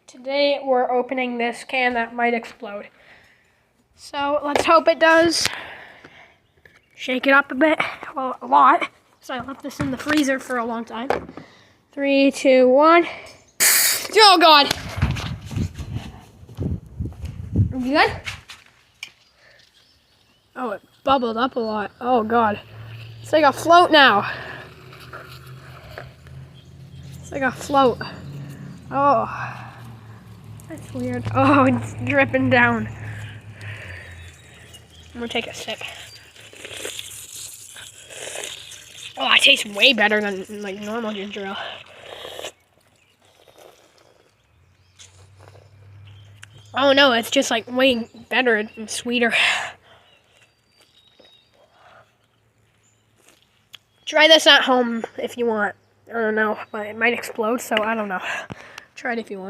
Today we're opening this can that might explode. So let's hope it does. Shake it up a bit, well, a lot. So I left this in the freezer for a long time. 3, 2, 1. Oh God! Are you good? Oh, it bubbled up a lot. Oh God. It's like a float now. It's like a float. Oh. That's weird. Oh, it's dripping down. I'm gonna take a sip. Oh, it tastes way better than like normal ginger ale. Oh no, it's just like way better and sweeter. Try this at home if you want. I don't know, but it might explode, so I don't know. Try it if you want.